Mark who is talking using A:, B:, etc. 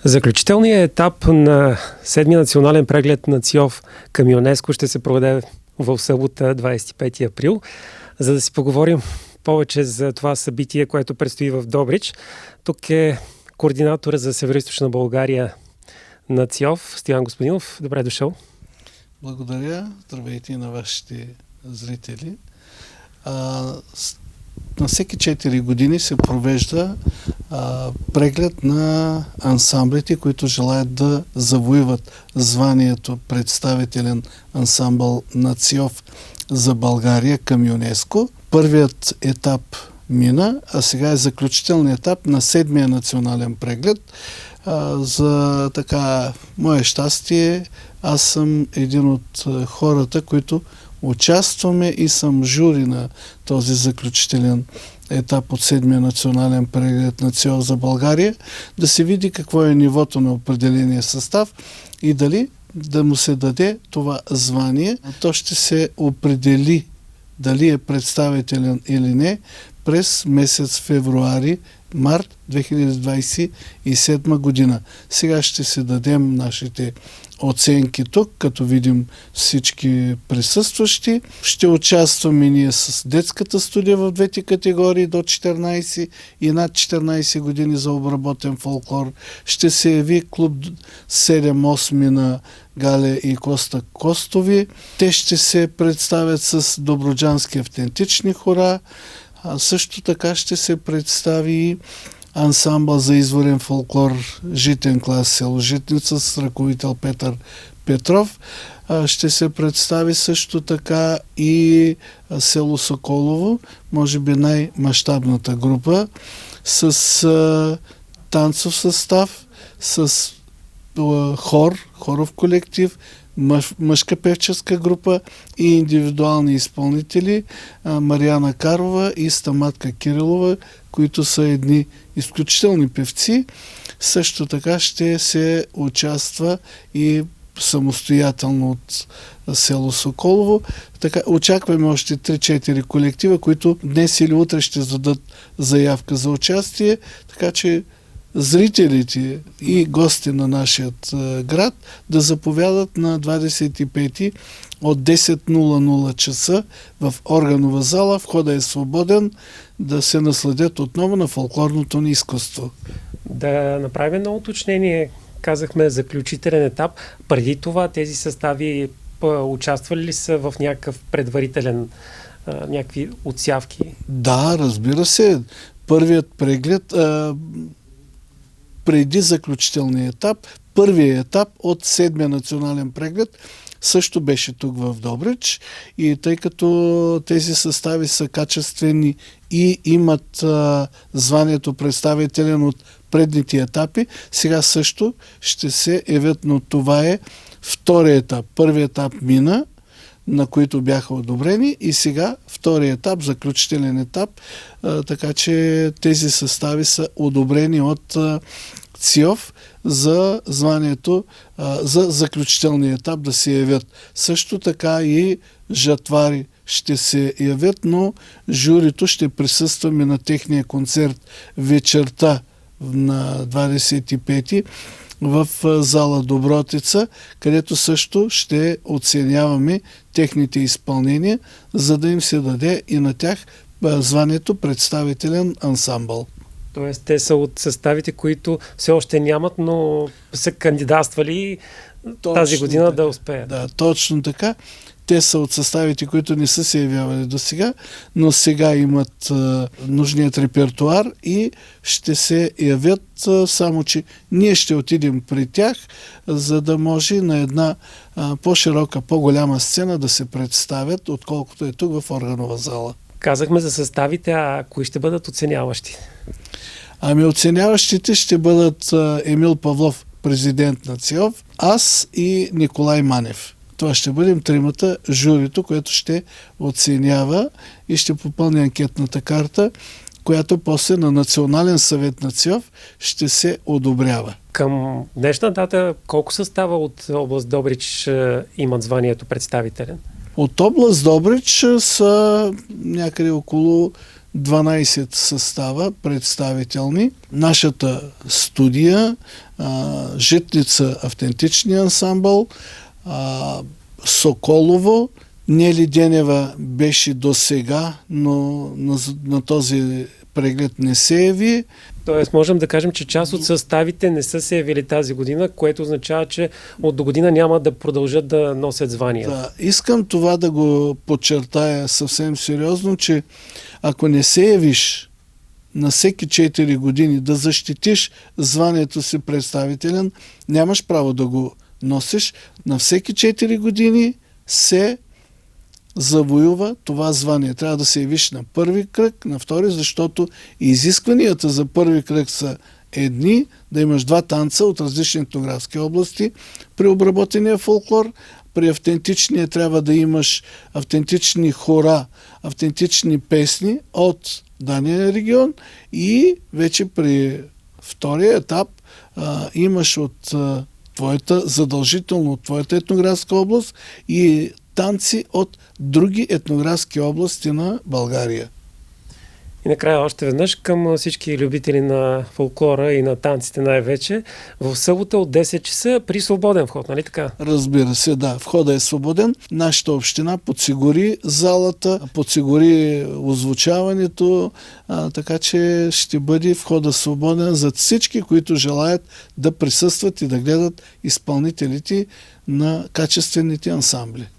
A: Заключителният етап на 7-я национален преглед на ЦИОВ към ЮНЕСКО ще се проведе в събота, 25 април. За да си поговорим повече за това събитие, което предстои в Добрич, тук е координатора за Североизточна България на ЦИОВ, Стоян Господинов. Добре дошъл.
B: Благодаря. Здравейте и на вашите зрители. На всеки 4 години се провежда преглед на ансамблите, които желаят да завоюват званието представителен ансамбъл на ЦИОВ за България към ЮНЕСКО. Първият етап мина, а сега е заключителният етап на 7-я национален преглед. За мое щастие, аз съм един от хората, които участваме и съм жури на този заключителен етап от 7-я национален преглед на ЦИОВ за България, да се види какво е нивото на определения състав и дали да му се даде това звание. То ще се определи дали е представителен или не през месец февруари-март 2027 година. Сега ще се дадем нашите оценки тук, като видим всички присъстващи. Ще участваме ние с детската студия в двете категории до 14 и над 14 години за обработен фолклор. Ще се яви клуб 7-8 на Галя и Коста Костови. Те ще се представят с добруджански автентични хора. Също така ще се представи и ансамбъл за изворен фолклор Житен клас село Житница с ръководител Петър Петров. Ще се представи също така и село Соколово, може би най-мащабната група, с танцов състав, с хоров колектив, мъжка певческа група и индивидуални изпълнители Мариана Карова и Стаматка Кирилова, които са едни изключителни певци. Също така ще се участва и самостоятелно от село Соколово. Така, очакваме още 3-4 колектива, които днес или утре ще зададат заявка за участие, така че зрителите и гости на нашия град да заповядат на 25 от 10:00 часа в органова зала. Входът е свободен, да се насладят отново на фолклорното ни изкуство.
A: Да направим едно уточнение. Казахме заключителен етап. Преди това тези състави участвали ли са в някакъв предварителен, някакви отсявки?
B: Да, разбира се. Първият преглед преди заключителния етап, първият етап от 7-я национален преглед също беше тук в Добрич и тъй като тези състави са качествени и имат званието представителен от предните етапи, сега също ще се явят, но това е вторият етап. Първият етап мина, на които бяха одобрени, и сега вторият етап, заключителен етап, така че тези състави са одобрени от ЦИОВ за званието, за заключителния етап да се явят. Също така и жатвари ще се явят, но журито ще присъстваме на техния концерт вечерта на 25-ти в зала Добротица, където също ще оценяваме техните изпълнения, за да им се даде и на тях званието представителен ансамбъл.
A: Тоест, те са от съставите, които все още нямат, но са кандидатствали тази година така, да успеят.
B: Да, точно така. Те са от съставите, които не са се явявали до сега, но сега имат нужният репертуар и ще се явят, само че ние ще отидем при тях, за да може на една по-широка, по-голяма сцена да се представят, отколкото е тук в органова зала.
A: Казахме за съставите, а кои ще бъдат оценяващи?
B: Оценяващите ще бъдат Емил Павлов, президент на ЦИОВ, аз и Николай Манев. Това ще бъдем тримата журито, което ще оценява и ще попълни анкетната карта, която после на Национален съвет на ЦИОВ ще се одобрява.
A: Към днешна дата колко състава от област Добрич имат званието представителен?
B: От област Добрич са някъде около 12 състава представителни. Нашата студия, Житница автентичния ансамбъл, Соколово, Нели Денева беше до сега, но на този преглед не се яви.
A: Тоест, можем да кажем, че част от съставите не са се явили тази година, което означава, че от до година няма да продължат да носят звания.
B: Да, искам това да го подчертая съвсем сериозно, че ако не се явиш на всеки 4 години да защитиш званието си представителен, нямаш право да го носиш. На всеки 4 години се завоюва това звание. Трябва да се явиш на първи кръг, на втори, защото изискванията за първи кръг са едни, да имаш 2 танца от различни етнографски области при обработения фолклор. При автентичния трябва да имаш автентични хора, автентични песни от дадения регион и вече при втория етап имаш от задължително от твоята етнографска област и танци от други етнографски области на България.
A: И накрая още веднъж към всички любители на фолклора и на танците най-вече. В събота от 10 часа при свободен вход, нали така?
B: Разбира се, да. Входът е свободен. Нашата община подсигури залата, подсигури озвучаването, така че ще бъде входът свободен за всички, които желаят да присъстват и да гледат изпълнителите на качествените ансамбли.